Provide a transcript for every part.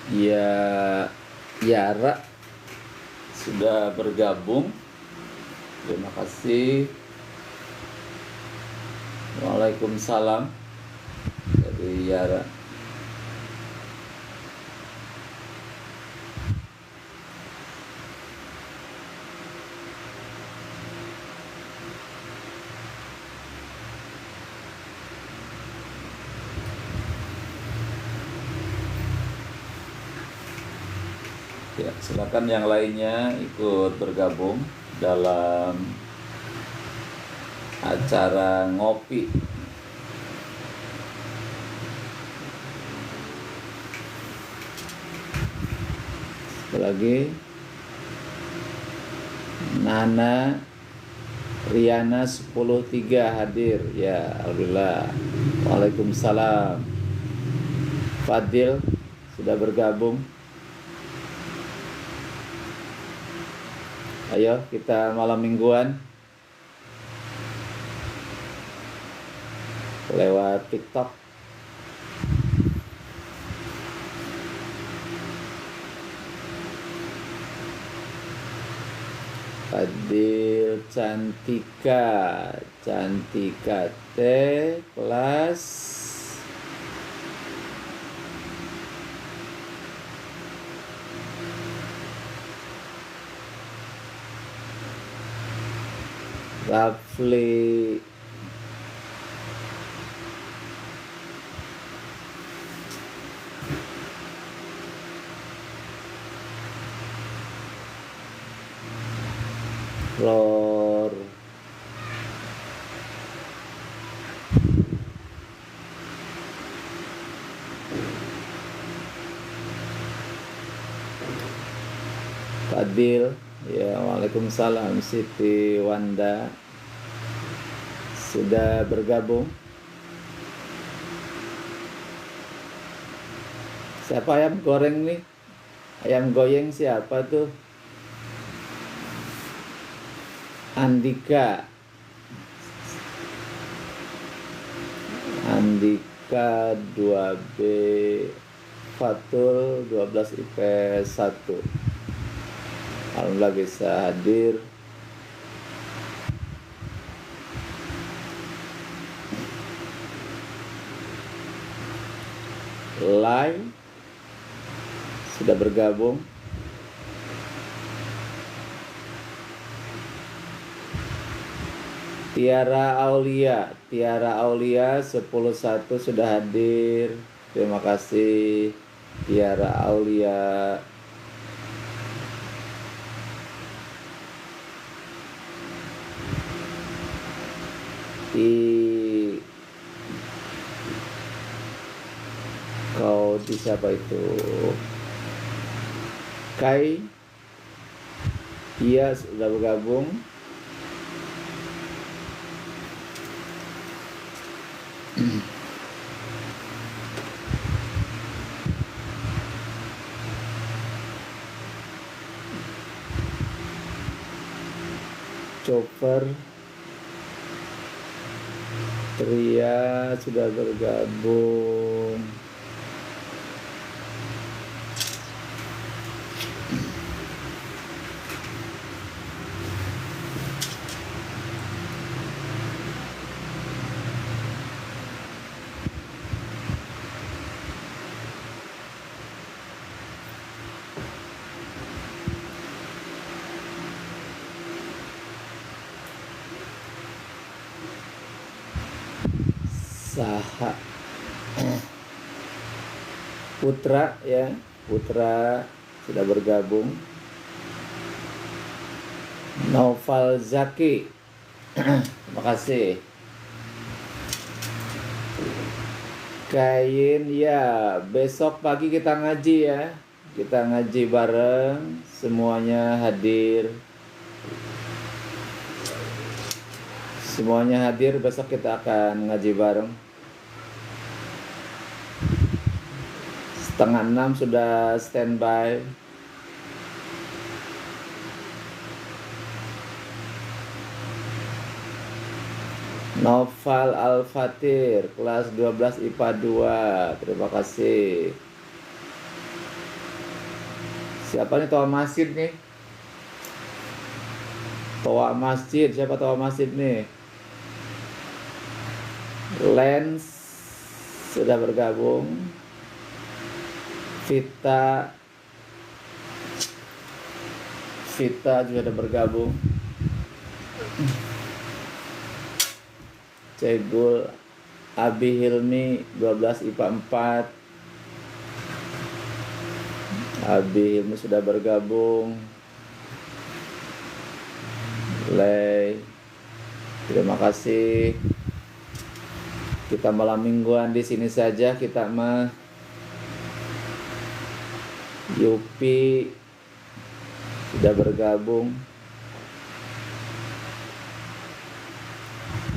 Ya, Yara sudah bergabung. Terima kasih. Waalaikumsalam dari Yara. Ya, silakan yang lainnya ikut bergabung dalam acara ngopi. Lagi Nana Riana 10.3 hadir. Ya, alhamdulillah. Waalaikumsalam. Fadil sudah bergabung. Ayo kita malam mingguan lewat TikTok. Fadil Cantika T kelas Rafli Lor Fadil. Ya, waalaikumsalam. Siti Wanda sudah bergabung. Siapa ayam goreng nih? Ayam goyeng siapa tuh? Andika 2B Fatul 12 IPS 1. Alhamdulillah bisa hadir. Live sudah bergabung. Tiara Aulia 10.1 sudah hadir. Terima kasih Tiara Aulia. Kau di siapa itu? Kai. Iya sudah bergabung. Chopper Tria sudah bergabung. Saha Putra ya, Putra sudah bergabung. Noval Zaki terima kasih. Kain ya, besok pagi kita ngaji ya. Kita ngaji bareng, semuanya hadir. Semuanya hadir, besok kita akan ngaji bareng. 5:30 sudah standby. Noval Al-Fatir kelas 12 IPA 2. Terima kasih. Siapa nih toa masjid nih? Toa masjid, siapa toa masjid nih? Lens sudah bergabung. Vita juga sudah bergabung. Cegul, Abi Hilmi 12 IPA 4. Abi Hilmi sudah bergabung. Lei, terima kasih. Kita malam mingguan di sini saja kita mah. Yupi sudah bergabung.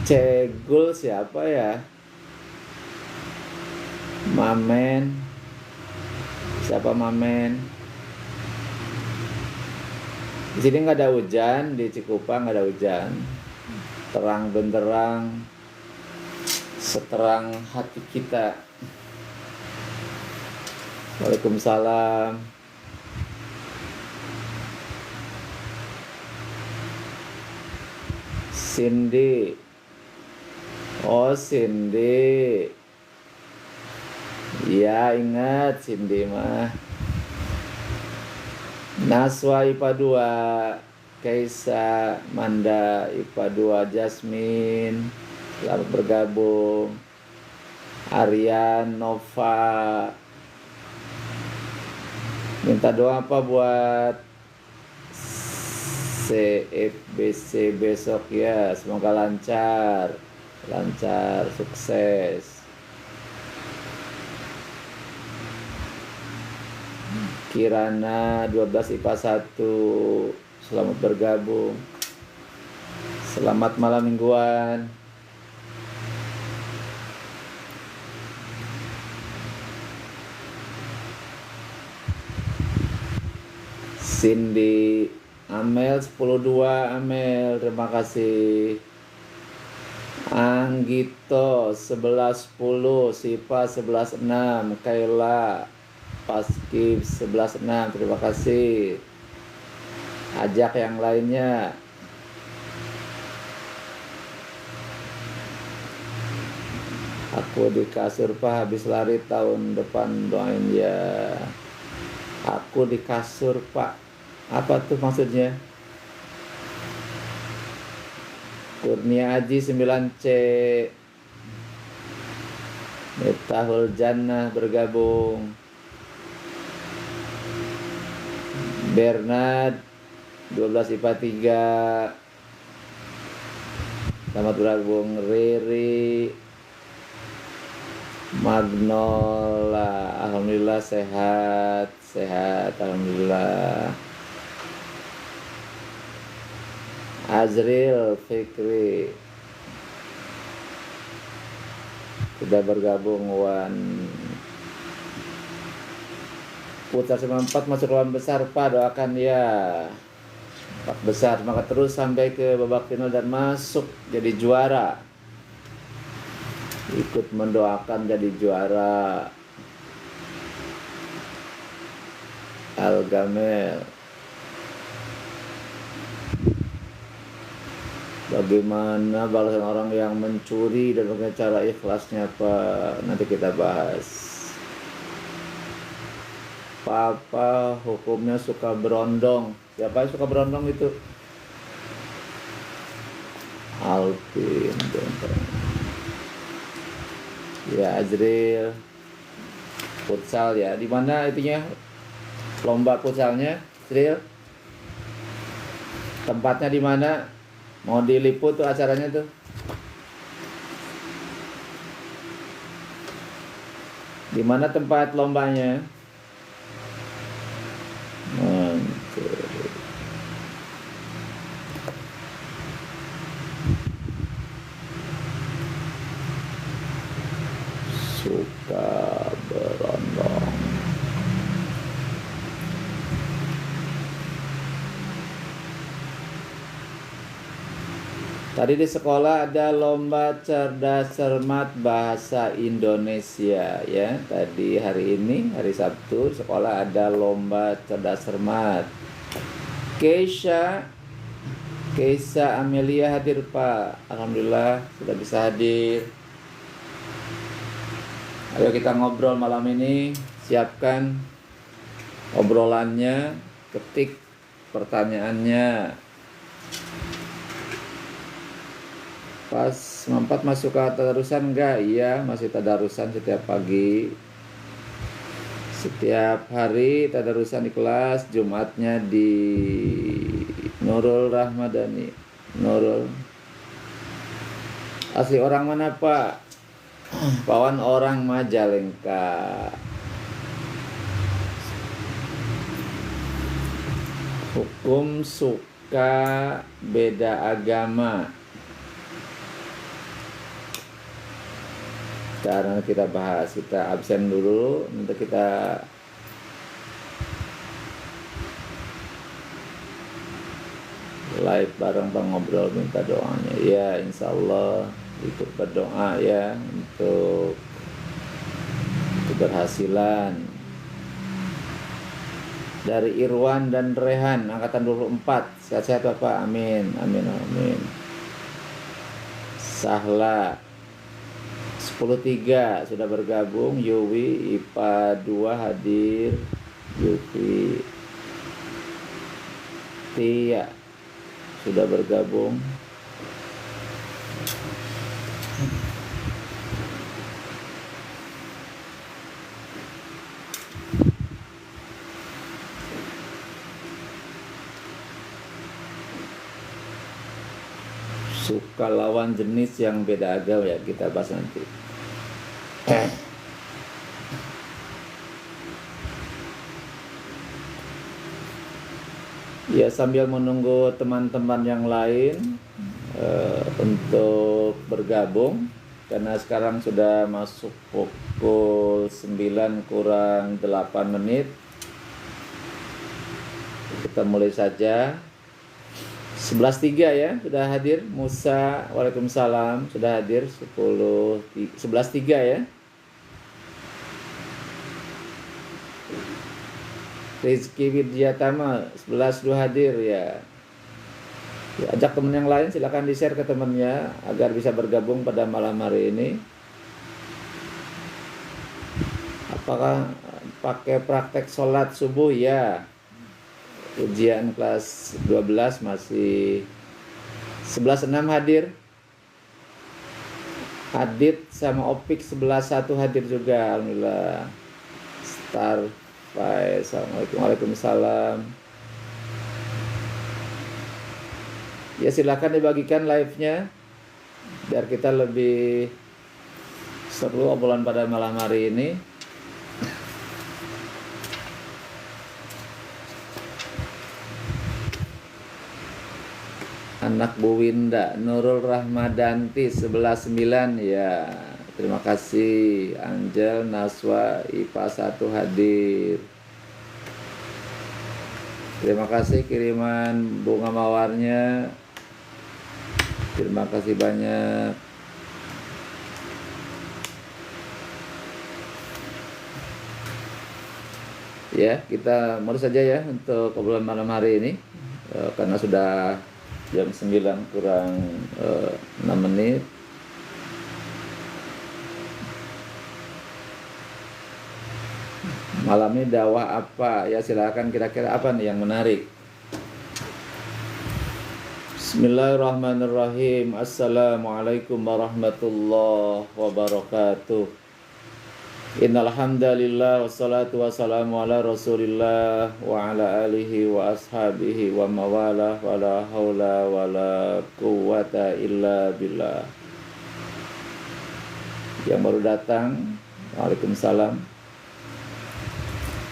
Cegul siapa ya? Mamen. Siapa Mamen? Di sini nggak ada hujan, di Cikupa nggak ada hujan. Terang benderang, seterang hati kita. Waalaikumsalam. Cindy. Oh, Cindy. Ya, ingat Cindy mah. Naswa IPA 2, Kaisa, Manda IPA 2, Jasmine, selamat bergabung. Aryan, Nova. Minta doa apa buat CFBC besok ya? Semoga lancar, sukses. Kirana 12 IPA 1, selamat bergabung. Selamat malam mingguan. Cindy, Amel 10-2, Amel, terima kasih. Anggito 11-10, Sipa 11-6, Kayla Paskib 11-6, terima kasih. Ajak yang lainnya. Aku di kasur Pak, habis lari tahun depan, doain ya. Aku di kasur Pak, apa tuh maksudnya? Kurnia Aji 9C, Miftahul Jannah bergabung. Bernard 12 IPA 3, selamat bergabung. Riri, Magnola, alhamdulillah sehat, alhamdulillah. Azril Fikri sudah bergabung. Wan Putra 94 masuk ruang besar Pak, doakan ya. 4 besar, maka terus sampai ke babak final dan masuk jadi juara. Ikut mendoakan jadi juara. Algamel, bagaimana balasan orang yang mencuri dan bagaimana cara ikhlasnya Pak, nanti kita bahas. Papa hukumnya suka berondong. Siapa yang suka berondong itu? Alvin. Ya, Azril. Futsal ya. Di mana itunya? Lomba futsalnya, Azril? Tempatnya di mana? Mau diliput tuh acaranya tuh. Di mana tempat lombanya? Suka berondong. Tadi di sekolah ada lomba cerdas cermat bahasa Indonesia ya. Tadi hari ini hari Sabtu sekolah ada lomba cerdas cermat. Keisha Amelia hadir Pak. Alhamdulillah sudah bisa hadir. Ayo kita ngobrol malam ini. Siapkan obrolannya, ketik pertanyaannya. Pas 4 masuk ke tadarusan enggak? Iya, masih tadarusan setiap pagi. Setiap hari tadarusan di kelas, Jumatnya di Nurul Rahmadani. Nurul. Asli orang mana Pak? Pawan orang Majalengka. Hukum suka beda agama. Karena kita bahas, kita absen dulu, nanti kita live bareng Bang ngobrol minta doanya. Ya insya Allah ikut berdoa ya untuk keberhasilan. Dari Irwan dan Rehan angkatan 24. Sehat-sehat Bapak, amin. Amin amin. Sahla 10.3 sudah bergabung. Yuwi IPA 2 hadir. Yuki Tia sudah bergabung. Suka lawan jenis yang beda agama ya, kita bahas nanti. Ya sambil menunggu teman-teman yang lain untuk bergabung, karena sekarang sudah masuk pukul 9 kurang 8 menit. Kita mulai saja. 11.3 ya, sudah hadir. Musa, waalaikumsalam, sudah hadir. 11.3 ya. Rizky Widyatama 11.2 hadir ya. Ajak teman yang lain, silakan di-share ke temannya agar bisa bergabung pada malam hari ini. Apakah pakai praktek sholat subuh? Ya. Ujian kelas 12 masih 11.6 hadir. Adit sama Opik 11.1 hadir juga, alhamdulillah. Star Assalamualaikum, waalaikumsalam. Ya silakan dibagikan live-nya biar kita lebih seru obrolan pada malam hari ini. Anak Bu Winda, Nurul Rahmadanti 11.9 ya. Terima kasih. Angel Naswa IPA 1 hadir. Terima kasih kiriman bunga mawarnya. Terima kasih banyak. Ya, kita mulai saja ya untuk obrolan malam hari ini. Karena sudah jam 9 kurang 6 menit. Malam ini dakwah apa? Ya silakan, kira-kira apa nih yang menarik? Bismillahirrahmanirrahim. Assalamualaikum warahmatullahi wabarakatuh. Innal hamdalillah wassalatu wassalamu ala Rasulillah wa ala alihi wa ashabihi wa mawalah wa la haula wa la quwwata illa billah. Yang baru datang, waalaikumsalam.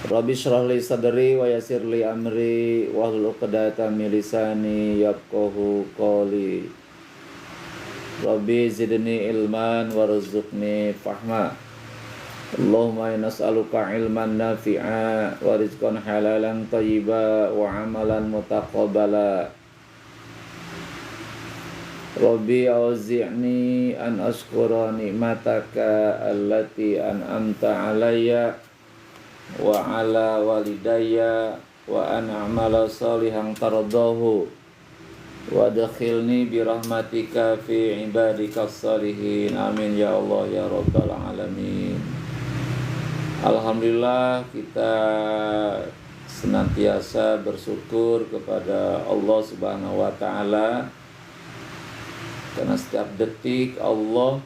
Rabbi shrah li sadri wa yassir li amri wahlul 'uqdatam min lisani yafqahu qawli. Rabbi zidni ilman warzuqni fahma. Allahumma inna nas'aluka ilman nafi'a wa rizqan halalan thayyiba wa amalan mutaqabbala. Rabbi auzi'ni an ashkura ni'mataka allati an'amta alayya wa ala walidayya wa an a'mala salihan tardahu wa adkhilni bi rahmatika fi ibadikas salihin. Amin ya Allah ya rabbal alamin. Alhamdulillah, kita senantiasa bersyukur kepada Allah Subhanahu wa taala karena setiap detik Allah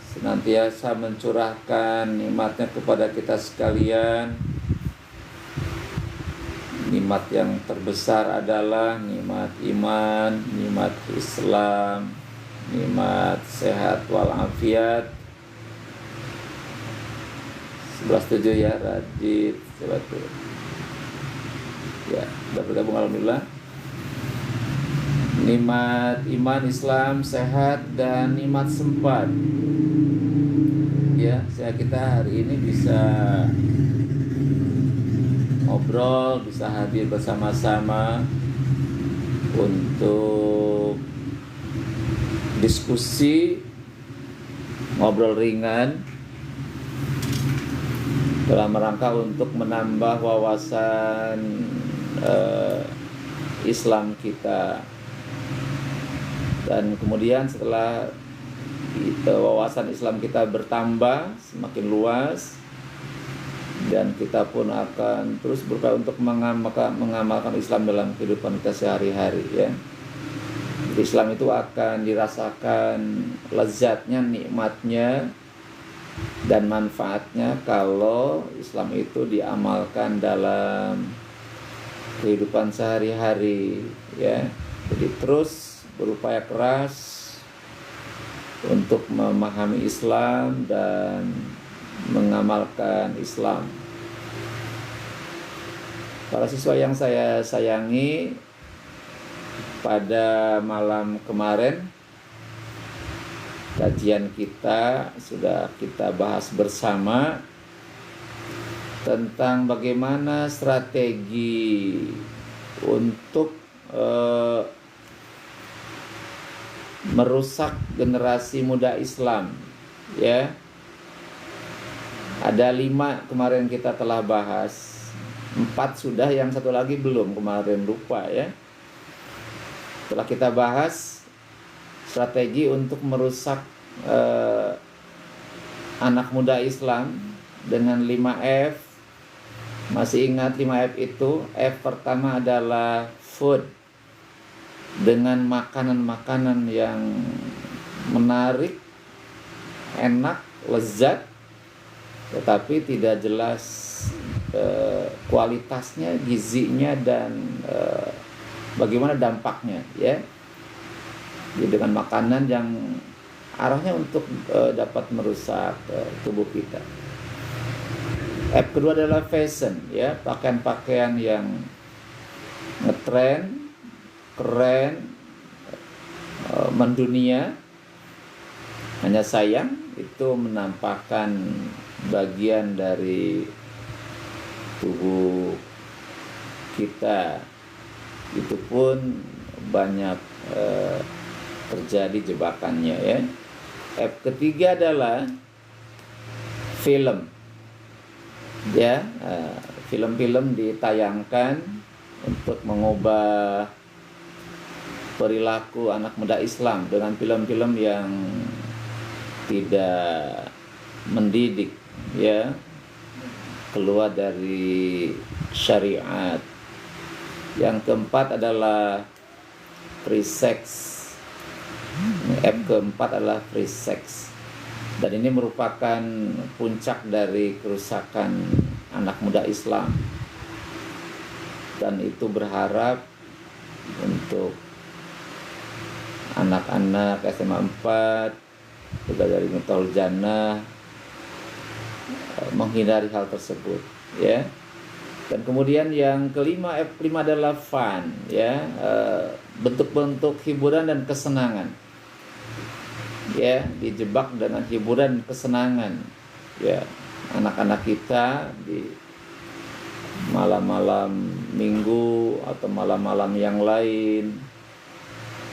senantiasa mencurahkan nikmatnya kepada kita sekalian. Nikmat yang terbesar adalah nikmat iman, nikmat Islam, nikmat sehat walafiat. 11.7 ya, Radit. Ya, sudah bergabung, alhamdulillah. Nikmat iman, Islam, sehat, dan nikmat sempat. Ya, saya kita hari ini bisa ngobrol, bisa hadir bersama-sama untuk diskusi, ngobrol ringan dalam rangka untuk menambah wawasan Islam kita. Dan kemudian setelah wawasan Islam kita bertambah semakin luas, dan kita pun akan terus berupaya untuk mengamalkan Islam dalam kehidupan kita sehari-hari, ya. Islam itu akan dirasakan lezatnya, nikmatnya, dan manfaatnya kalau Islam itu diamalkan dalam kehidupan sehari-hari, ya. Jadi terus berupaya keras untuk memahami Islam dan mengamalkan Islam. Para siswa yang saya sayangi, pada malam kemarin kajian kita sudah kita bahas bersama tentang bagaimana strategi untuk merusak generasi muda Islam, ya. Ada 5 kemarin kita telah bahas, 4 sudah, yang satu lagi belum, kemarin lupa, ya. Setelah kita bahas strategi untuk merusak anak muda Islam dengan 5F. Masih ingat 5F itu? F pertama adalah food, dengan makanan-makanan yang menarik, enak, lezat, tetapi tidak jelas kualitasnya, gizinya, dan bagaimana dampaknya, ya. Jadi dengan makanan yang arahnya untuk dapat merusak tubuh kita. F kedua adalah fashion, ya, pakaian-pakaian yang ngetren, keren, mendunia. Hanya sayang itu menampakkan bagian dari tubuh kita. Itu pun banyak terjadi jebakannya, ya. F ketiga adalah film, ya. Film-film ditayangkan untuk mengubah perilaku anak muda Islam dengan film-film yang tidak mendidik, ya, keluar dari syariat. Yang keempat adalah free sex. F keempat adalah free sex, dan ini merupakan puncak dari kerusakan anak muda Islam. Dan itu berharap untuk anak-anak SMA 4 juga dari Miftahul Jannah menghindari hal tersebut, ya. Dan kemudian yang kelima, F5 adalah fun, ya, bentuk-bentuk hiburan dan kesenangan, ya, dijebak dengan hiburan dan kesenangan, ya. Anak-anak kita di malam-malam minggu atau malam-malam yang lain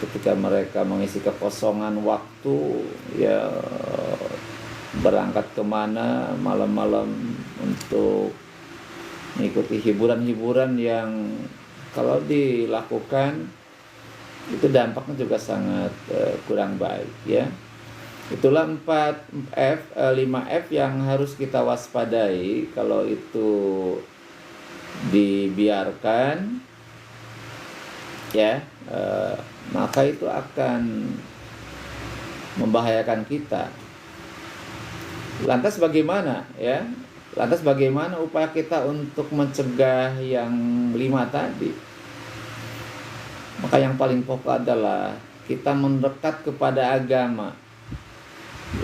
ketika mereka mengisi kekosongan waktu, ya berangkat kemana malam-malam untuk mengikuti hiburan-hiburan yang kalau dilakukan itu dampaknya juga sangat kurang baik, ya. Itulah 5F yang harus kita waspadai. Kalau itu dibiarkan, ya, maka itu akan membahayakan kita. Lantas bagaimana, ya? Lantas bagaimana upaya kita untuk mencegah yang 5 tadi? Maka yang paling pokok adalah kita mendekat kepada agama,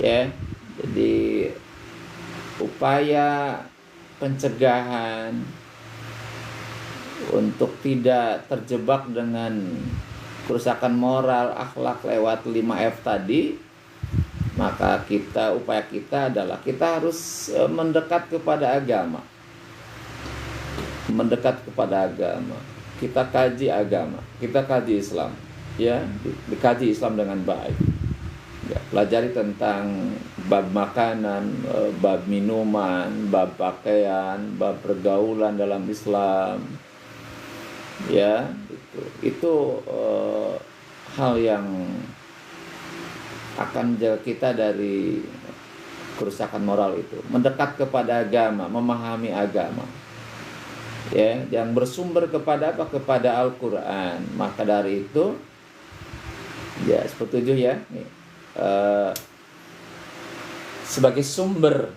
ya. Jadi upaya pencegahan untuk tidak terjebak dengan kerusakan moral, akhlak lewat 5F tadi, maka upaya kita adalah kita harus mendekat kepada agama. Mendekat kepada agama. Kita kaji agama, kita kaji Islam, ya, dikaji Islam dengan baik. Ya, pelajari tentang bab makanan, bab minuman, bab pakaian, bab pergaulan dalam Islam. Ya, itu hal yang akan menjaga kita dari kerusakan moral itu. Mendekat kepada agama, memahami agama, ya, yang bersumber kepada apa? Kepada Al-Quran. Maka dari itu, ya, setuju ya, sebagai sumber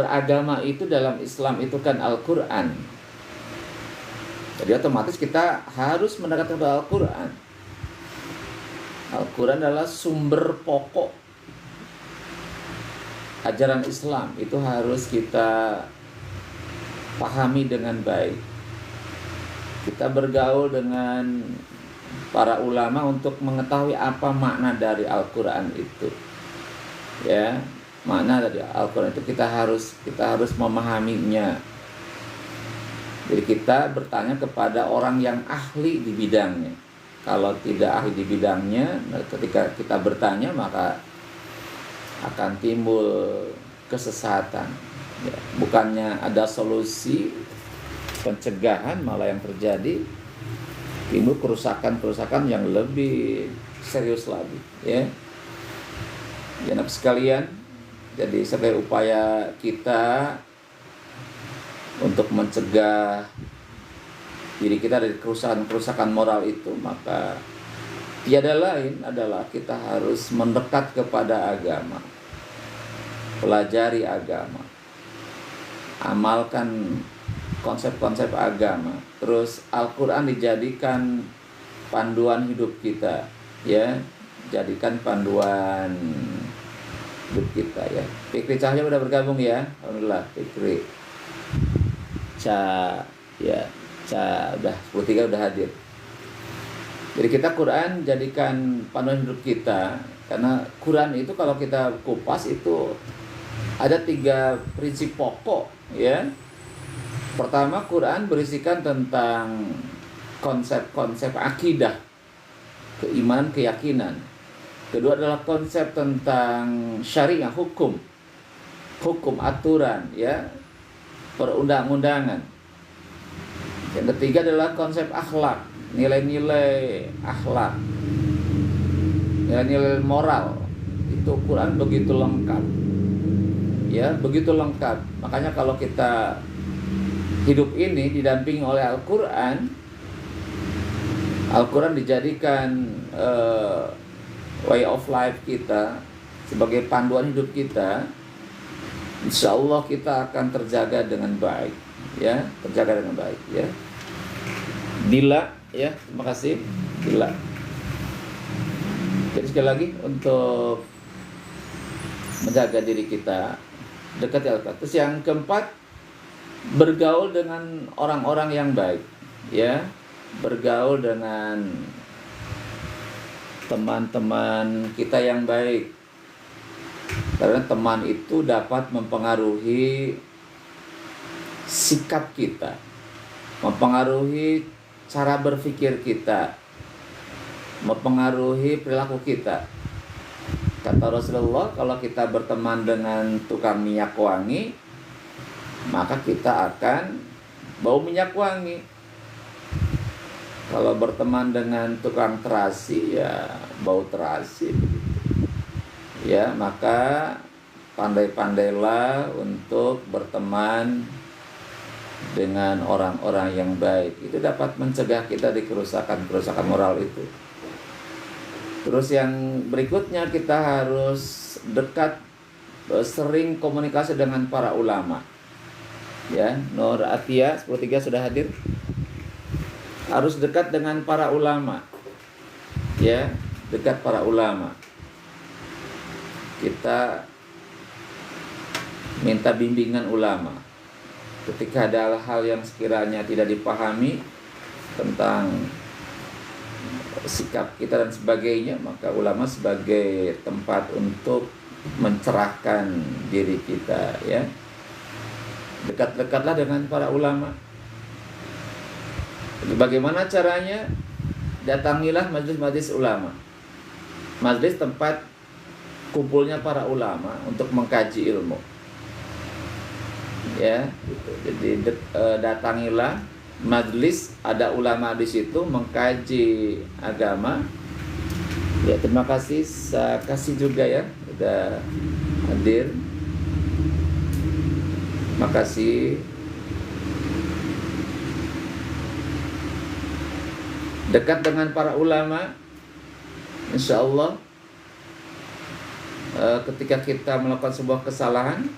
agama itu dalam Islam itu kan Al-Quran. Jadi otomatis kita harus mendekat kepada Al-Quran. Al-Quran adalah sumber pokok ajaran Islam. Itu harus kita pahami dengan baik. Kita bergaul dengan para ulama untuk mengetahui apa makna dari Al-Quran itu. Ya, makna dari Al-Quran itu kita harus memahaminya. Jadi kita bertanya kepada orang yang ahli di bidangnya. Kalau tidak ahli di bidangnya, ketika kita bertanya maka akan timbul kesesatan. Ya, bukannya ada solusi pencegahan, malah yang terjadi timbul kerusakan yang lebih serius lagi, ya. Jangan sekalian, jadi sebagai upaya kita untuk mencegah diri kita dari kerusakan moral itu, maka tiada lain adalah kita harus mendekat kepada agama, pelajari agama, amalkan konsep-konsep agama, terus Al-Quran dijadikan panduan hidup kita, ya, jadikan panduan hidup kita, ya. Fikri Cahya udah bergabung, ya, alhamdulillah. Fikri udah 13 udah hadir. Jadi kita Quran jadikan panduan hidup kita, karena Quran itu kalau kita kupas itu ada 3 prinsip pokok, ya. Pertama, Quran berisikan tentang konsep-konsep akidah, keimanan, keyakinan. Kedua adalah konsep tentang syariah, hukum aturan, ya, perundang-undangan. Yang ketiga adalah konsep akhlak, nilai-nilai akhlak, nilai-nilai moral. Itu Quran begitu lengkap, ya, begitu lengkap. Makanya kalau kita hidup ini didampingi oleh Al-Quran dijadikan way of life kita, sebagai panduan hidup kita, insya Allah kita akan terjaga dengan baik, ya, terjaga dengan baik, ya. Dila, ya, terima kasih, Dila. Jadi sekali lagi untuk menjaga diri kita dekat Al-Quran. Terus yang keempat, bergaul dengan orang-orang yang baik, ya, bergaul dengan teman-teman kita yang baik, karena teman itu dapat mempengaruhi sikap kita, mempengaruhi cara berpikir kita, mempengaruhi perilaku kita. Kata Rasulullah, kalau kita berteman dengan tukang minyak wangi, maka kita akan bau minyak wangi. Kalau berteman dengan tukang terasi, ya bau terasi begitu. Ya, maka pandai-pandailah untuk berteman dengan orang-orang yang baik. Itu dapat mencegah kita di kerusakan moral itu. Terus yang berikutnya, kita harus dekat, sering komunikasi dengan para ulama. Ya, Nur Atia 13 sudah hadir. Harus dekat dengan para ulama. Ya, dekat para ulama. Kita minta bimbingan ulama. Ketika ada hal yang sekiranya tidak dipahami tentang sikap kita dan sebagainya, maka ulama sebagai tempat untuk mencerahkan diri kita, ya. Dekat-dekatlah dengan para ulama. Bagaimana caranya? Datangilah majelis-majelis ulama. Majelis tempat kumpulnya para ulama untuk mengkaji ilmu. Ya, gitu. Jadi datangilah majelis, ada ulama di situ mengkaji agama. Ya, terima kasih. Saya kasih juga ya, sudah hadir. Terima kasih. Dekat dengan para ulama, insya Allah ketika kita melakukan sebuah kesalahan,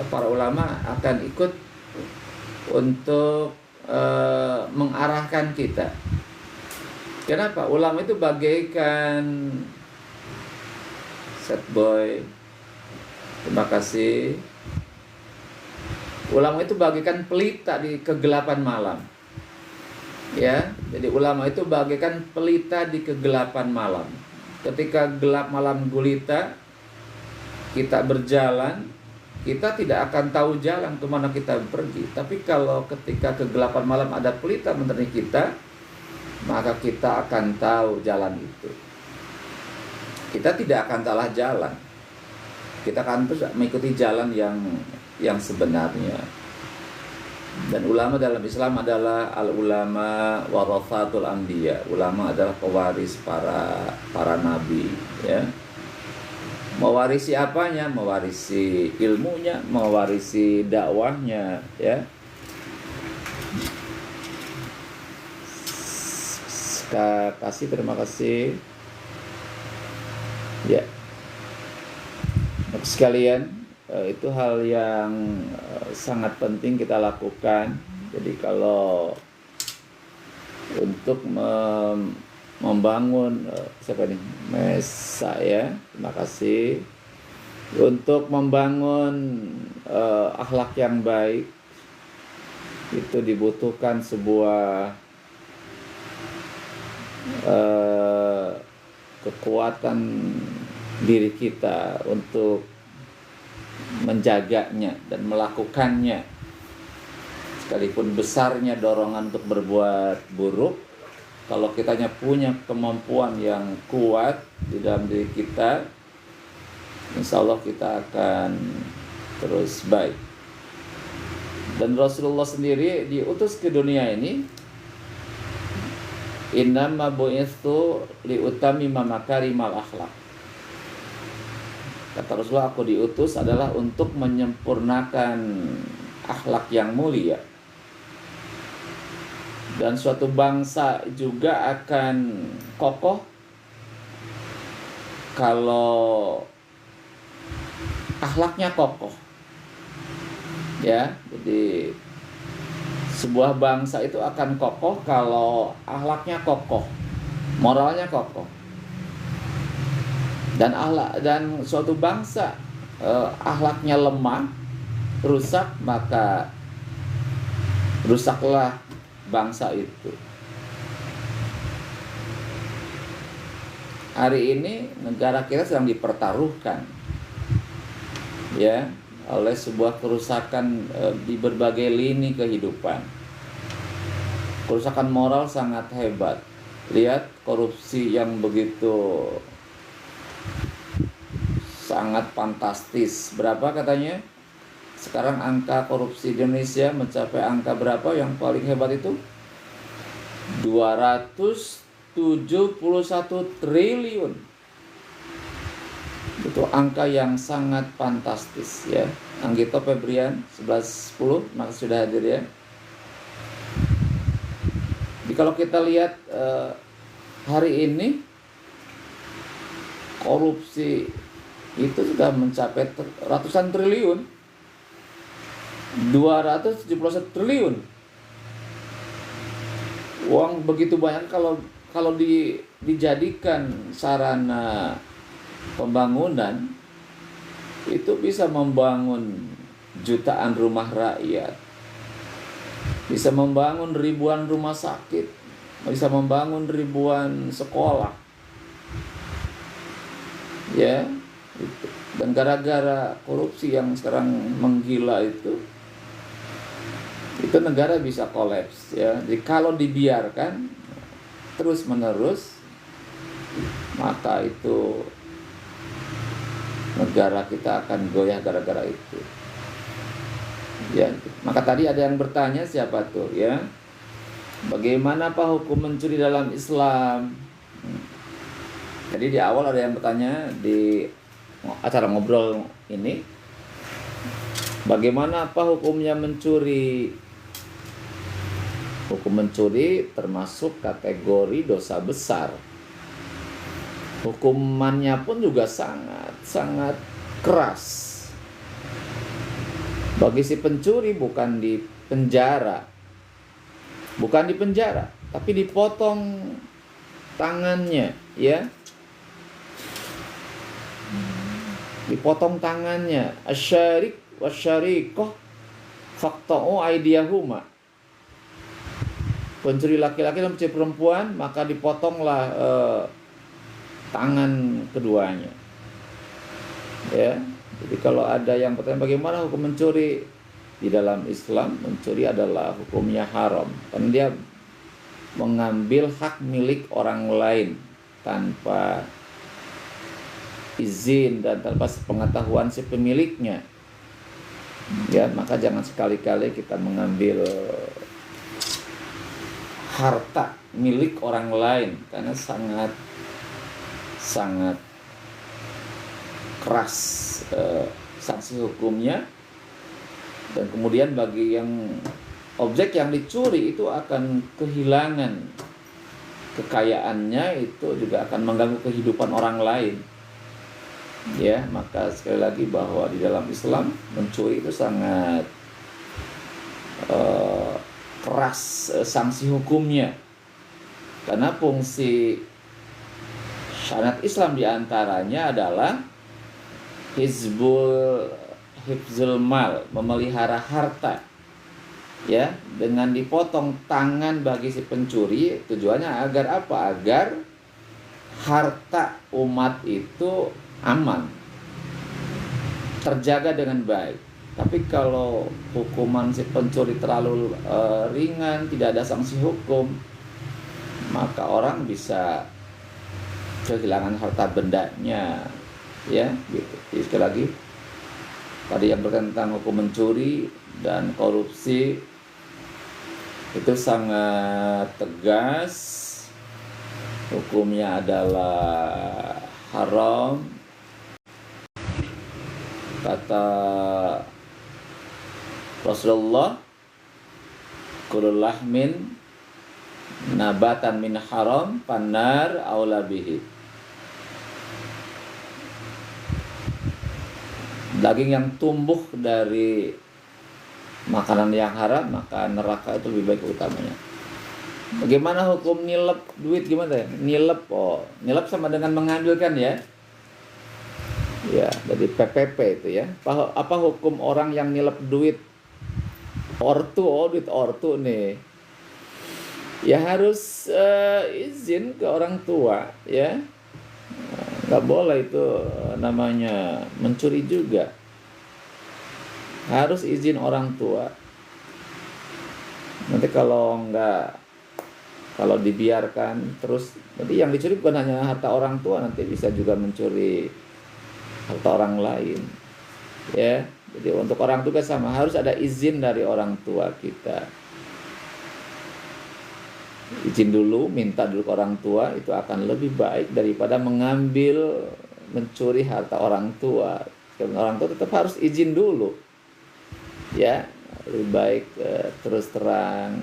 para ulama akan ikut untuk mengarahkan kita. Kenapa? Ulama itu bagaikan set boy. Terima kasih. Ulama itu bagaikan pelita di kegelapan malam. Ya, jadi ulama itu bagaikan pelita di kegelapan malam. Ketika gelap malam gulita, kita berjalan, kita tidak akan tahu jalan kemana kita pergi. Tapi kalau ketika kegelapan malam ada pelita menerangi kita, maka kita akan tahu jalan itu. Kita tidak akan salah jalan. Kita akan terus mengikuti jalan yang sebenarnya. Dan ulama dalam Islam adalah al-ulama warathatul anbiya. Ulama adalah pewaris para nabi, ya. Mewarisi apanya? Mewarisi ilmunya, mewarisi dakwahnya, ya. Kasih, terima kasih. Ya. Sekalian, itu hal yang sangat penting kita lakukan. Jadi kalau untuk membangun siapa nih? Mesa, ya. Terima kasih. Untuk membangun akhlak yang baik itu dibutuhkan sebuah kekuatan diri kita untuk menjaganya dan melakukannya. Sekalipun besarnya dorongan untuk berbuat buruk, kalau kitanya punya kemampuan yang kuat di dalam diri kita, insya Allah kita akan terus baik. Dan Rasulullah sendiri diutus ke dunia ini, innama bu'itsu liutammima makarimal akhlak. Kata Rasulullah, aku diutus adalah untuk menyempurnakan akhlak yang mulia. Dan suatu bangsa juga akan kokoh kalau akhlaknya kokoh. Ya, jadi sebuah bangsa itu akan kokoh kalau akhlaknya kokoh, moralnya kokoh. Dan suatu bangsa akhlaknya lemah, rusak, maka rusaklah bangsa itu. Hari ini negara kita sedang dipertaruhkan, ya, oleh sebuah kerusakan di berbagai lini kehidupan. Kerusakan moral sangat hebat. Lihat korupsi yang begitu sangat fantastis. Berapa katanya? Sekarang angka korupsi di Indonesia mencapai angka berapa yang paling hebat itu? 271 triliun. Itu angka yang sangat fantastis ya. Anggito Febrian 1110, maka sudah hadir ya. Jadi kalau kita lihat hari ini korupsi itu sudah mencapai ratusan triliun, 271 triliun. Uang begitu banyak kalau dijadikan sarana pembangunan, itu bisa membangun jutaan rumah rakyat, bisa membangun ribuan rumah sakit, bisa membangun ribuan sekolah, ya. Dan gara-gara korupsi yang sekarang menggila itu negara bisa kolaps ya. Jadi kalau dibiarkan terus menerus, maka itu negara kita akan goyah gara-gara itu. Ya, maka tadi ada yang bertanya siapa tuh ya? Bagaimana Pak hukum mencuri dalam Islam? Jadi di awal ada yang bertanya di acara ngobrol ini, bagaimana apa hukumnya mencuri? Hukum mencuri termasuk kategori dosa besar. Hukumannya pun juga sangat keras. Bagi si pencuri bukan di penjara, tapi dipotong tangannya, ya. Dipotong tangannya. Asyarik wasyariqah faqta'u aydiyahuma. Pencuri laki-laki dan pencuri perempuan, maka dipotonglah tangan keduanya. Ya. Jadi kalau ada yang bertanya bagaimana hukum mencuri, di dalam Islam mencuri adalah hukumnya haram, karena dia mengambil hak milik orang lain tanpa izin dan tanpa sepengetahuan si pemiliknya. Ya, maka jangan sekali-kali kita mengambil harta milik orang lain, karena sangat keras sanksi hukumnya. Dan kemudian bagi yang objek yang dicuri itu akan kehilangan kekayaannya, itu juga akan mengganggu kehidupan orang lain. Ya, maka sekali lagi bahwa di dalam Islam mencuri itu sangat keras sanksi hukumnya, karena fungsi syariat Islam diantaranya adalah hifzul mal, memelihara harta. Ya, dengan dipotong tangan bagi si pencuri, tujuannya agar apa? Agar harta umat itu aman, terjaga dengan baik. Tapi kalau hukuman si pencuri terlalu ringan, tidak ada sanksi hukum, maka orang bisa kehilangan harta bendanya, ya, gitu. Jadi sekali lagi, tadi yang berkaitan tentang hukum mencuri dan korupsi itu sangat tegas, hukumnya adalah haram. Kata Rasulullah, kullu lahmin nabatan min haram pannar aula bihi. Daging yang tumbuh dari makanan yang haram, maka neraka itu lebih baik utamanya. Bagaimana hukum nilep duit, gimana ya? Nilep sama dengan mengambilkan, ya. Ya, dari PPP itu ya. Apa hukum orang yang nilep duit duit ortu nih? Ya harus izin ke orang tua, ya. Nggak boleh itu namanya mencuri juga. Harus izin orang tua. Nanti kalau nggak Kalau dibiarkan terus, nanti yang dicuri bukan hanya harta orang tua, nanti bisa juga mencuri harta orang lain. Ya, jadi untuk orang tua sama, harus ada izin dari orang tua kita. Izin dulu, minta dulu ke orang tua, itu akan lebih baik daripada mencuri harta orang tua. Karena orang tua tetap harus izin dulu. Ya, lebih baik terus terang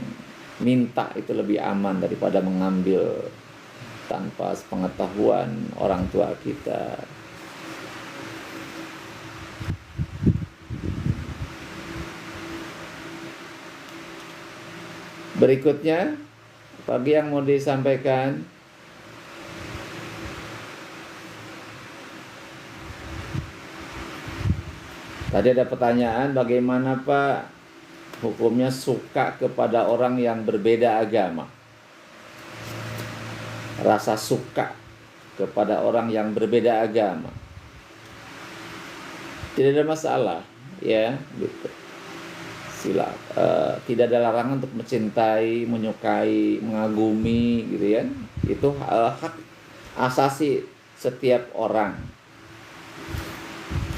minta, itu lebih aman daripada mengambil tanpa pengetahuan orang tua kita. Berikutnya, bagi yang mau disampaikan, tadi ada pertanyaan, bagaimana Pak hukumnya suka kepada orang yang berbeda agama? Rasa suka kepada orang yang berbeda agama tidak ada masalah, ya, gitu. Tidak ada larangan untuk mencintai, menyukai, mengagumi, gitu ya. Itu hak asasi setiap orang.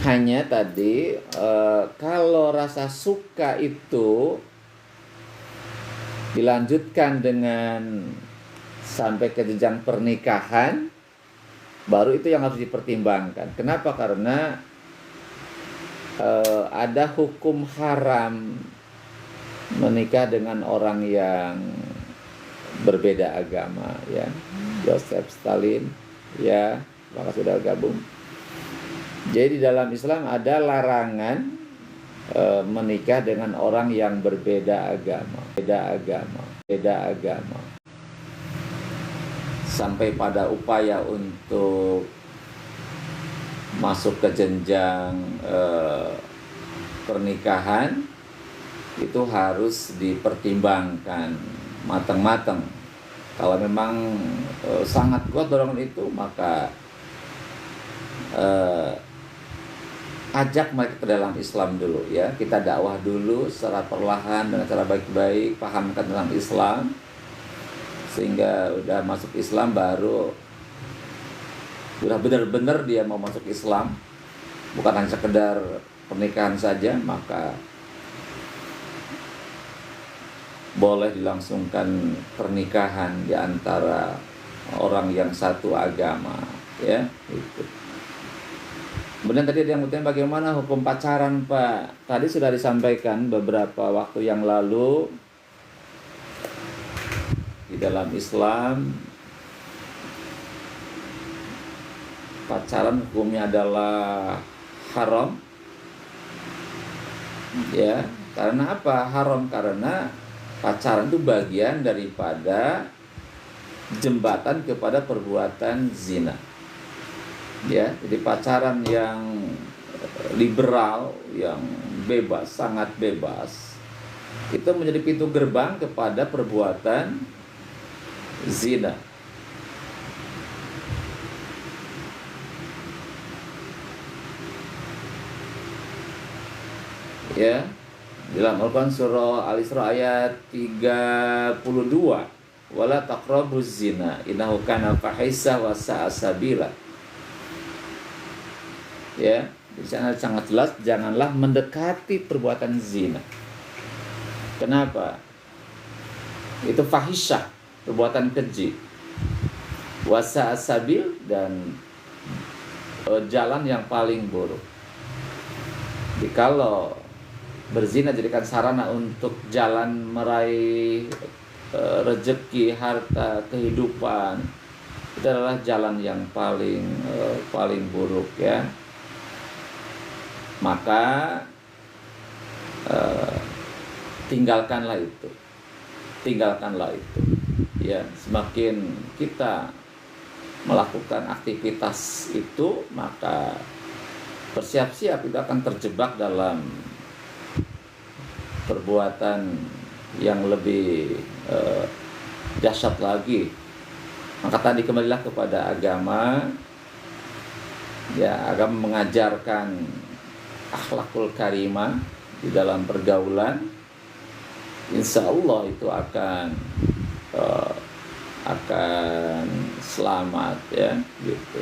Hanya tadi kalau rasa suka itu dilanjutkan dengan sampai ke jenjang pernikahan, baru itu yang harus dipertimbangkan. Kenapa? Karena ada hukum haram menikah dengan orang yang berbeda agama, ya. Joseph Stalin, ya, maka sudah gabung. Jadi dalam Islam ada larangan menikah dengan orang yang berbeda agama, beda agama. Sampai pada upaya untuk masuk ke jenjang pernikahan, itu harus dipertimbangkan matang-matang. Kalau memang sangat kuat dorongan itu, maka ajak mereka ke dalam Islam dulu, ya. Kita dakwah dulu secara perlahan dengan cara baik-baik, pahamkan tentang Islam, sehingga udah masuk Islam, baru udah benar-benar dia mau masuk Islam, bukan hanya sekedar pernikahan saja, maka boleh dilangsungkan pernikahan di antara orang yang satu agama, ya, itu. Kemudian tadi ada yang bertanya, bagaimana hukum pacaran Pak? Tadi sudah disampaikan beberapa waktu yang lalu, di dalam Islam pacaran hukumnya adalah haram, ya. Karena apa haram? Karena pacaran itu bagian daripada jembatan kepada perbuatan zina, ya. Jadi pacaran yang liberal, yang bebas, sangat bebas, itu menjadi pintu gerbang kepada perbuatan zina. Ya, dalam Al-Quran surah Al-Isra ayat 32, wala taqrabuz zina innahu kana fahisha wa sa'a sabila. Ya, di sana sangat jelas, janganlah mendekati perbuatan zina. Kenapa? Itu fahisyah, perbuatan keji. Wa sa'a sabil, dan jalan yang paling buruk. Jadi kalau berzina jadikan sarana untuk jalan meraih rezeki, harta, kehidupan, itu adalah jalan yang paling buruk, ya. Maka tinggalkanlah itu, ya. Semakin kita melakukan aktivitas itu, maka bersiap-siap itu akan terjebak dalam perbuatan yang lebih dahsyat lagi. Maka tadi kembalilah kepada agama, ya. Agama mengajarkan akhlakul karimah di dalam pergaulan. Insya Allah itu akan akan selamat ya gitu.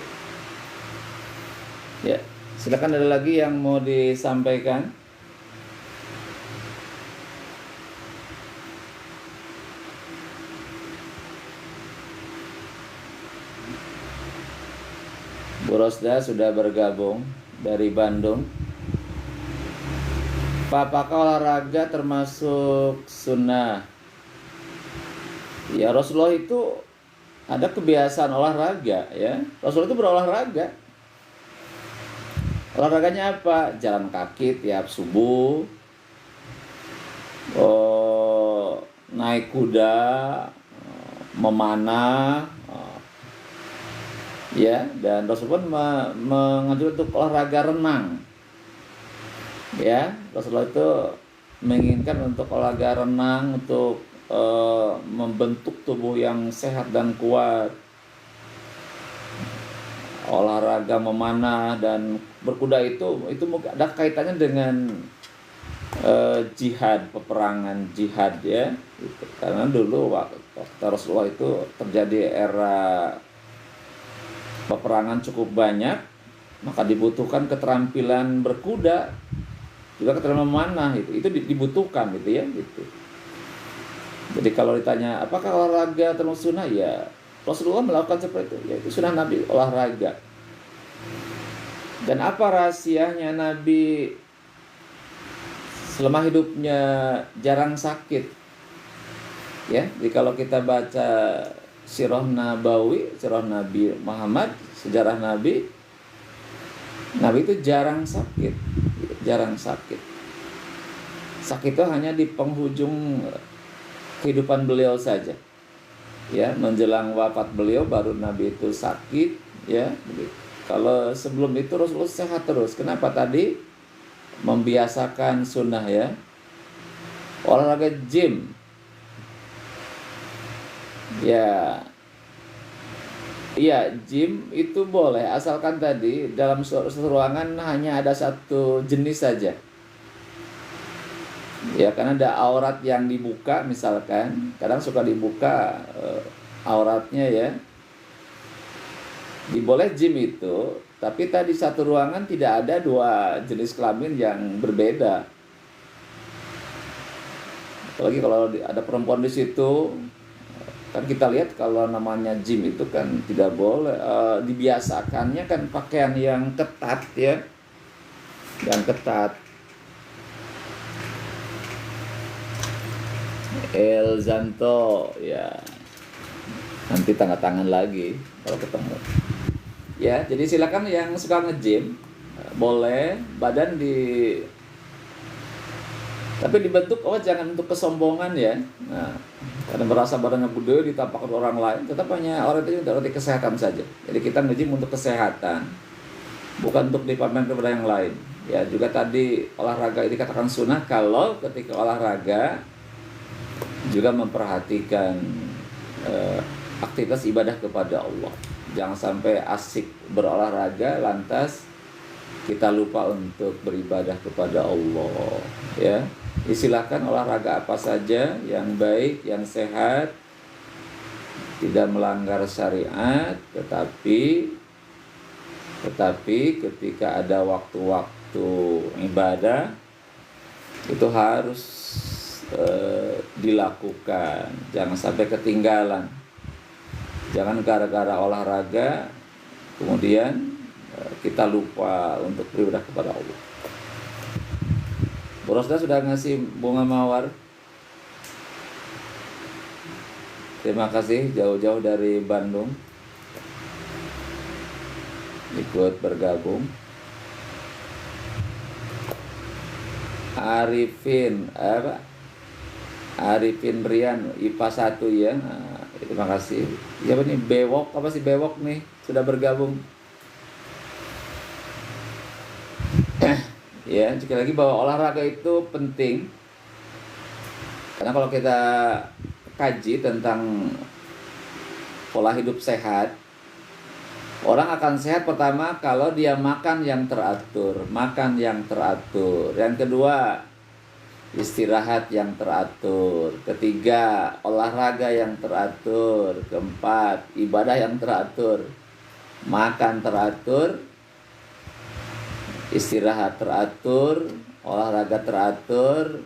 Ya, silakan, ada lagi yang mau disampaikan? Bu Rosda sudah bergabung dari Bandung. Pak, apakah olahraga termasuk sunnah? Ya, Rasulullah itu ada kebiasaan olahraga ya. Rasulullah itu berolahraga. Olahraganya apa? Jalan kaki tiap subuh, naik kuda, memanah, ya. Dan Rasulullah pun mengajarkan untuk olahraga renang. Ya, Rasulullah itu menginginkan untuk olahraga renang untuk membentuk tubuh yang sehat dan kuat. Olahraga memanah dan berkuda itu ada kaitannya dengan jihad, peperangan jihad ya. Gitu. Karena dulu waktu Rasulullah itu terjadi era peperangan cukup banyak, maka dibutuhkan keterampilan berkuda, juga keterampilan memanah itu dibutuhkan gitu ya gitu. Jadi kalau ditanya apakah olahraga termasuk sunnah, ya Rasulullah melakukan seperti itu, yaitu sunnah Nabi olahraga. Dan apa rahasianya Nabi selama hidupnya jarang sakit? Ya, jadi kalau kita baca sirah Nabawi, sirah Nabi Muhammad, sejarah Nabi itu jarang sakit, jarang sakit. Sakit itu hanya di penghujung kehidupan beliau saja. Ya, menjelang wafat beliau baru Nabi itu sakit, ya. Kalau sebelum itu Rasulullah sehat terus. Kenapa? Tadi membiasakan sunnah ya. Olahraga gym. Ya. Iya, gym itu boleh asalkan tadi dalam suatu ruangan hanya ada satu jenis saja. Ya, karena ada aurat yang dibuka misalkan, kadang suka dibuka auratnya ya. Boleh gym itu, tapi tadi satu ruangan tidak ada dua jenis kelamin yang berbeda. Apalagi kalau ada perempuan di situ, kan kita lihat kalau namanya gym itu kan tidak boleh, dibiasakannya kan pakaian yang ketat ya, yang ketat. El Zanto ya, nanti tanda tangan lagi kalau ketemu ya. Jadi silakan yang suka nge-gym boleh, badan tapi dibentuk, jangan untuk kesombongan ya. Nah, karena merasa badannya gede ditampakkan orang lain, tetap hanya orang itu untuk kesehatan saja. Jadi kita nge-gym untuk kesehatan, bukan untuk dipamerkan kepada yang lain ya. Juga tadi olahraga ini dikatakan sunnah kalau ketika olahraga juga memperhatikan aktivitas ibadah kepada Allah. Jangan sampai asik berolahraga lantas kita lupa untuk beribadah kepada Allah ya. Silakan olahraga apa saja yang baik, yang sehat, tidak melanggar syariat, tetapi ketika ada waktu-waktu ibadah itu harus dilakukan, jangan sampai ketinggalan. Jangan gara-gara olahraga kemudian kita lupa untuk beribadah kepada Allah. Bu Rosda sudah ngasih bunga mawar. Terima kasih jauh-jauh dari Bandung ikut bergabung. Arifin Rian IPA 1 ya. Nah, terima kasih. Siapa nih? Bewok, apa sih Bewok nih? Sudah bergabung. Ya, sekali lagi bahwa olahraga itu penting. Karena kalau kita kaji tentang pola hidup sehat, orang akan sehat pertama kalau dia makan yang teratur. Yang kedua, istirahat yang teratur. Ketiga, olahraga yang teratur. Keempat, ibadah yang teratur. Makan teratur, istirahat teratur, olahraga teratur,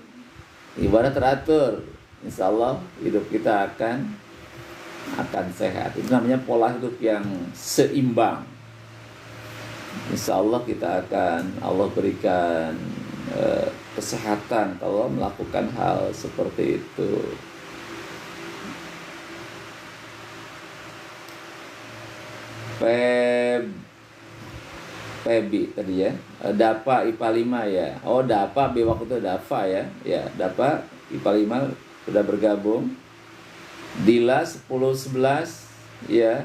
ibadah teratur. Insya Allah hidup kita akan sehat. Itu namanya pola hidup yang seimbang. Insya Allah Allah berikan kesehatan kalau melakukan hal seperti itu. Pebi tadi ya. Dapa IPA 5 ya. Oh, Dapa waktu itu Dapa ya. Ya, Dapa IPA 5 sudah bergabung. Dila 10-11 ya.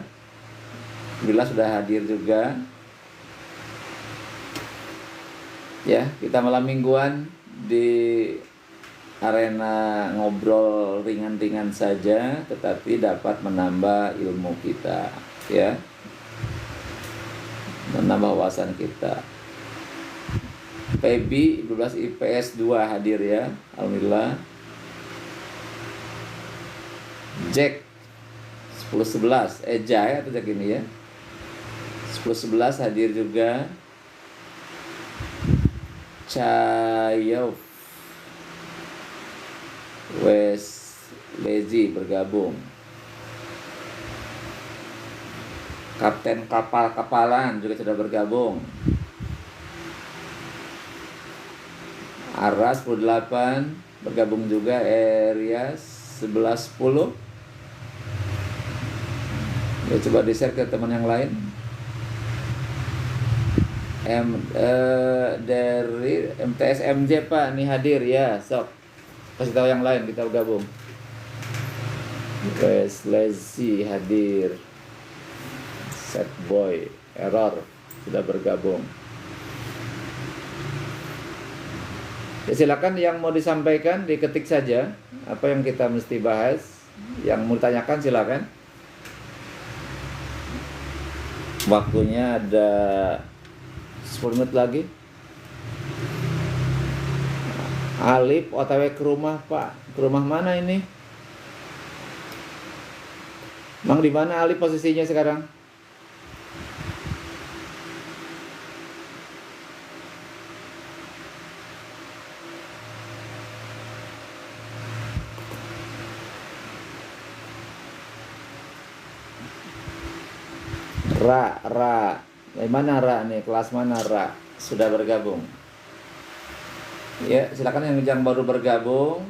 Dila sudah hadir juga. Ya, kita malam mingguan di arena ngobrol ringan-ringan saja, tetapi dapat menambah ilmu kita, ya, menambah wawasan kita. Pebi 12 IPS 2 hadir ya, alhamdulillah. Jack 10-11 Jai atau Jack ini ya, 10-11 hadir juga. Cayof Wes Lezi bergabung. Kapten kapal-kapalan juga sudah bergabung. Aras 18 bergabung juga. Areas 11-10. Ya, coba di-share ke teman yang lain. Dari MTS MJ Pak nih hadir ya, sok kasih tahu yang lain kita gabung. Wes Lazy hadir. Set Boy Error sudah bergabung. Ya, silakan yang mau disampaikan diketik saja apa yang kita mesti bahas. Yang mau ditanyakan silakan. Waktunya ada 10 menit lagi. Alif OTW ke rumah Pak. Ke rumah mana ini? Mang di mana Alif posisinya sekarang? Ra. Dari mana Ra nih? Kelas mana Ra? Sudah bergabung. Ya, silakan yang baru bergabung.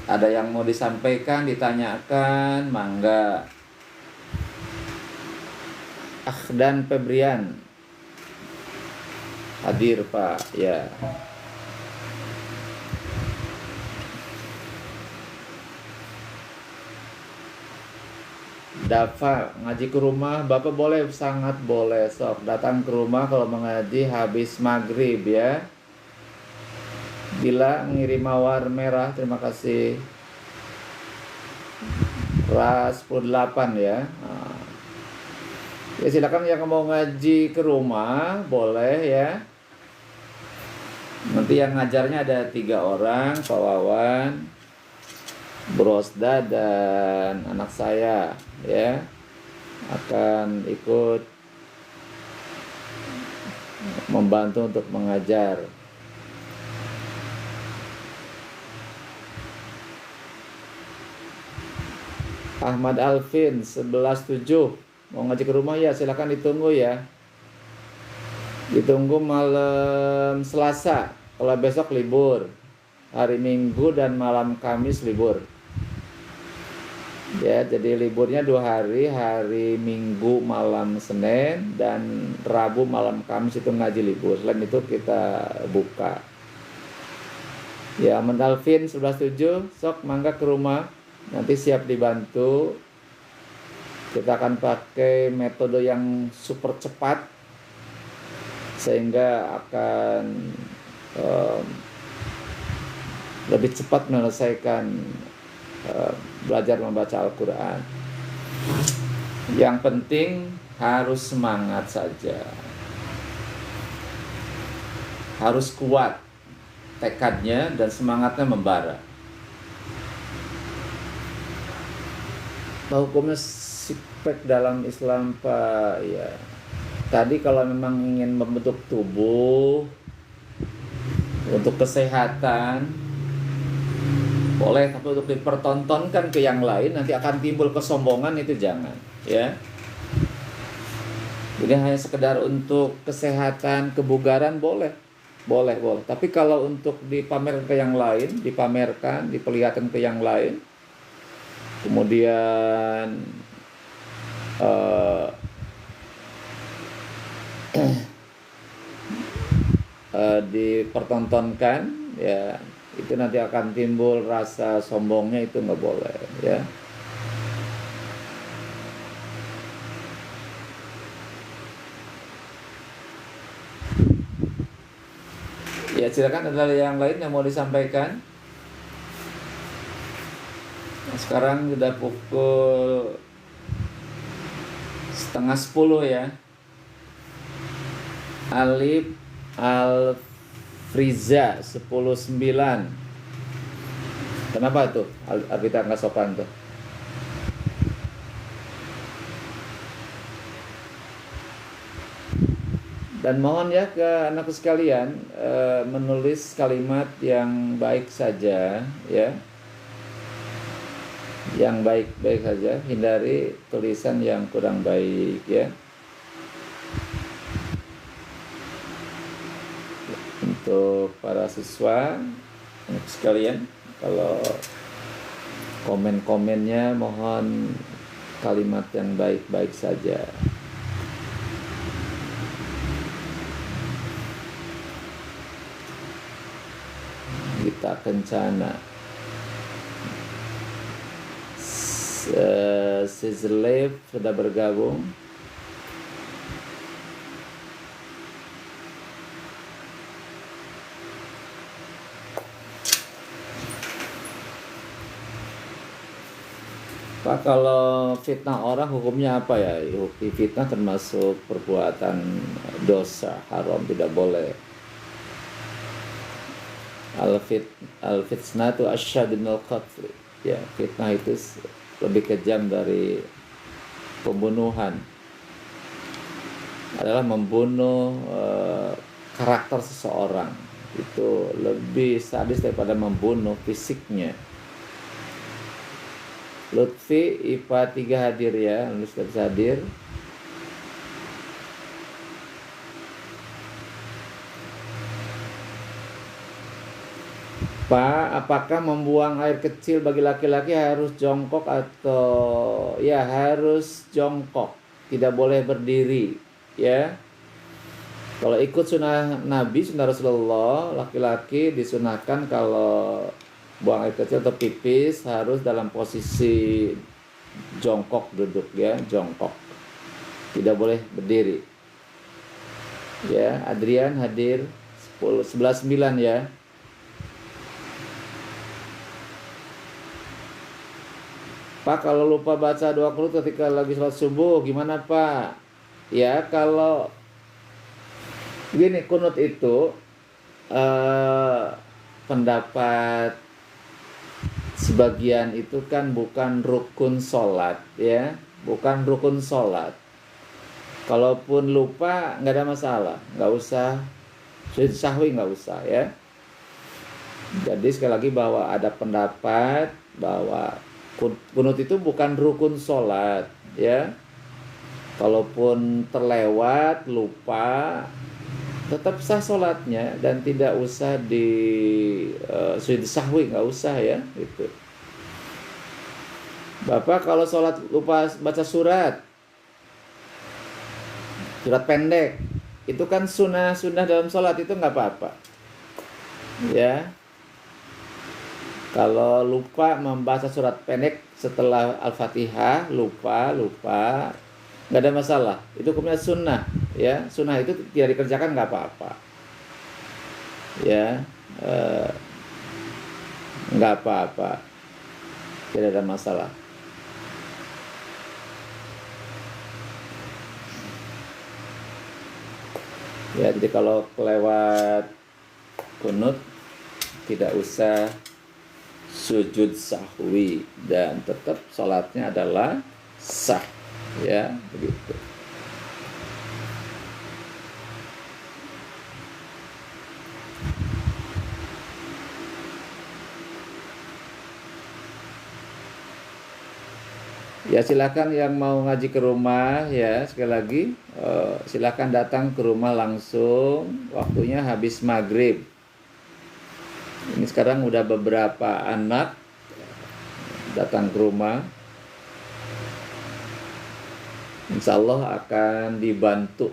Ada yang mau disampaikan, ditanyakan, mangga. Dan Febrian hadir Pak, ya. Dafa ngaji ke rumah, Bapak boleh, sangat boleh, sok datang ke rumah kalau mengaji habis maghrib ya. Bila ngirim mawar merah, terima kasih. Ras 18 ya. Nah. Ya silakan yang mau ngaji ke rumah boleh ya. Nanti yang ngajarnya ada 3 orang, Pak Wawan, Brosda dan anak saya ya, akan ikut membantu untuk mengajar. Ahmad Alvin 11-7 mau ngaji ke rumah ya, silakan ditunggu ya. Ditunggu malam Selasa, kalau besok libur. Hari Minggu dan malam Kamis libur. Ya, jadi liburnya 2 hari, hari Minggu malam Senin dan Rabu malam Kamis itu ngaji libur. Selain itu kita buka. Ya, Mendalvin 11-7, sok mangga ke rumah. Nanti siap dibantu. Kita akan pakai metode yang super cepat sehingga akan lebih cepat menyelesaikan belajar membaca Al-Quran. Yang penting harus semangat saja, harus kuat tekadnya dan semangatnya membara. Hukumnya six-pack dalam Islam, Pak, ya. Tadi kalau memang ingin membentuk tubuh untuk kesehatan boleh, tapi untuk dipertontonkan ke yang lain nanti akan timbul kesombongan, itu jangan, ya. Jadi hanya sekedar untuk kesehatan, kebugaran boleh. Tapi kalau untuk dipamerkan ke yang lain, diperlihatkan ke yang lain, kemudian dipertontonkan, ya, itu nanti akan timbul rasa sombongnya, itu nggak boleh, ya. Ya, silakan, ada yang lain yang mau disampaikan. Nah, sekarang sudah pukul 9:30 ya. Alif Alfriza 10:09. Kenapa tuh kita nggak sopan tuh? Dan mohon ya ke anakku sekalian, menulis kalimat yang baik saja, ya. Yang baik-baik saja, hindari tulisan yang kurang baik, ya. Untuk para siswa sekalian, kalau komen-komennya mohon kalimat yang baik-baik saja. Gita Kencana, Sizzlev sudah bergabung. Pak, kalau fitnah orang hukumnya apa ya? Fitnah termasuk perbuatan dosa, haram, tidak boleh. Al-fitnah itu asyadu minal qatl. Ya, fitnah itu lebih kejam dari pembunuhan. Adalah membunuh karakter seseorang. Itu lebih sadis daripada membunuh fisiknya. Lutfi IPA 3 hadir ya, sudah bisa hadir. Pak, apakah membuang air kecil bagi laki-laki harus jongkok atau ya harus jongkok, tidak boleh berdiri, ya. Kalau ikut sunnah Nabi, sunnah Rasulullah, laki-laki disunahkan kalau buang air kecil atau pipis harus dalam posisi jongkok, duduk, ya, jongkok, tidak boleh berdiri, ya. Adrian hadir 11:09 ya. Pak, kalau lupa baca doa kunut ketika lagi sholat subuh, gimana Pak? Ya, kalau gini, kunut itu pendapat sebagian itu kan bukan rukun sholat, ya, bukan rukun sholat. Kalaupun lupa nggak ada masalah, nggak usah sujud sahwi, nggak usah, ya. Jadi sekali lagi bahwa ada pendapat bahwa kunut itu bukan rukun sholat, ya. Kalaupun terlewat, lupa, tetap sah sholatnya dan tidak usah di sujud sahwi, nggak usah, ya, gitu. Bapak kalau sholat lupa baca surat pendek, itu kan sunnah dalam sholat, itu nggak apa-apa, ya. Kalau lupa membaca surat pendek setelah Al-Fatihah, lupa, nggak ada masalah. Itu hukumnya sunnah, ya. Sunnah itu tidak dikerjakan nggak apa-apa, ya. Nggak apa-apa, tidak ada masalah. Ya, jadi kalau kelewat kunut tidak usah sujud sahwi dan tetap sholatnya adalah sah, ya begitu. Ya silakan yang mau ngaji ke rumah, ya sekali lagi silakan datang ke rumah langsung, waktunya habis maghrib. Ini sekarang udah beberapa anak datang ke rumah, insya Allah akan dibantu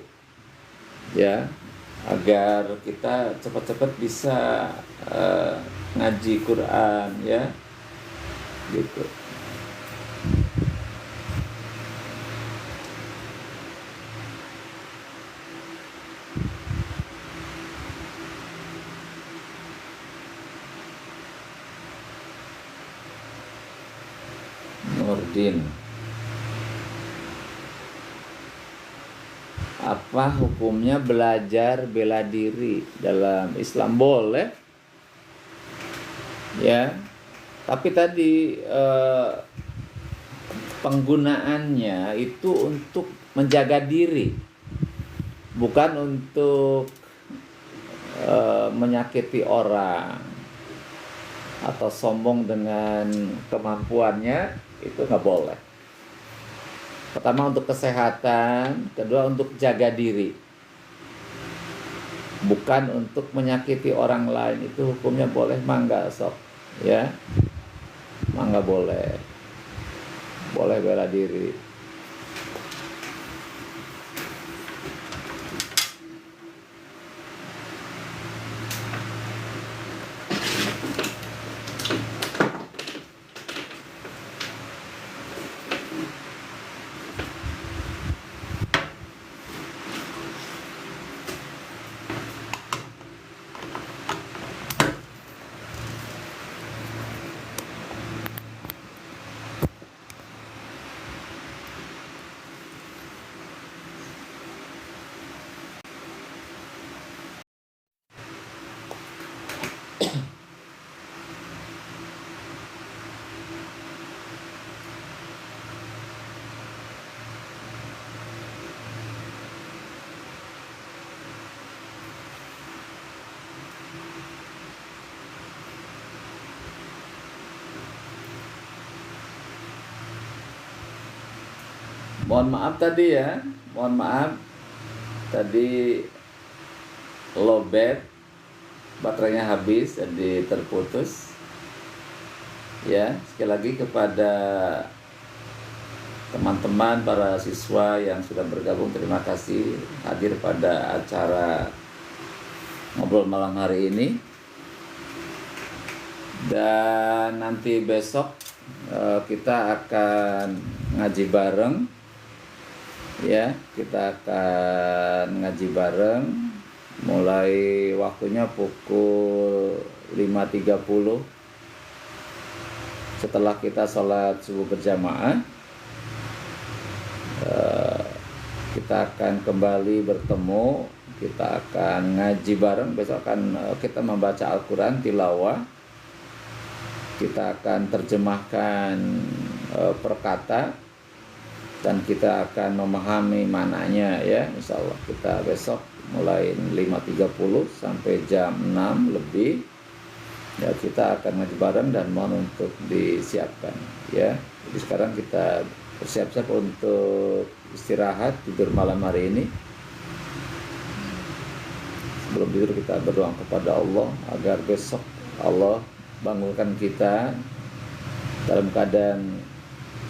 ya agar kita cepat-cepat bisa ngaji Quran, ya gitu. Nurdin, apa hukumnya belajar bela diri dalam Islam? Boleh ya, tapi tadi penggunaannya itu untuk menjaga diri, bukan untuk menyakiti orang atau sombong dengan kemampuannya. Itu nggak boleh. Pertama untuk kesehatan, kedua untuk jaga diri, bukan untuk menyakiti orang lain. Itu hukumnya boleh, mangga sok, ya, mangga boleh bela diri. Mohon maaf tadi ya, mohon maaf tadi lowbat, baterainya habis jadi terputus. Ya, sekali lagi kepada teman-teman para siswa yang sudah bergabung, terima kasih hadir pada acara ngobrol malam hari ini. Dan nanti besok kita akan ngaji bareng. Ya, kita akan ngaji bareng mulai waktunya pukul 5.30 setelah kita sholat subuh berjamaah. Kita akan kembali bertemu, kita akan ngaji bareng. Besok akan kita membaca Al-Quran tilawah, kita akan terjemahkan per kata, dan kita akan memahami maknanya ya, insya Allah. Kita besok mulai 5.30 sampai jam 6 lebih ya, kita akan ngaji bareng dan mohon untuk disiapkan ya. Jadi sekarang kita bersiap-siap untuk istirahat, tidur malam hari ini. Sebelum tidur kita berdoa kepada Allah agar besok Allah bangunkan kita dalam keadaan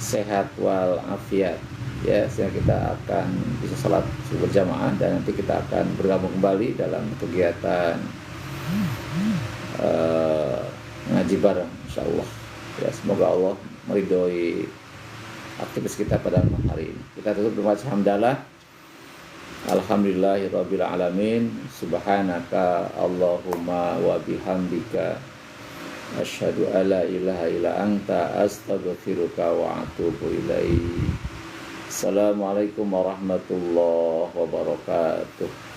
sehat wal afiat ya, sehingga kita akan bisa sholat subuh berjamaah dan nanti kita akan bergabung kembali dalam kegiatan ngaji bareng insyaallah ya. Semoga Allah meridhoi aktivitas kita pada malam hari ini. Kita tutup dengan hamdalah, alhamdulillahirabbil alamin, subhanaka Allahumma wa bihamdika asyhadu alla ilaha illa anta astaghfiruka wa atubu ilaik. Assalamualaikum warahmatullahi wabarakatuh.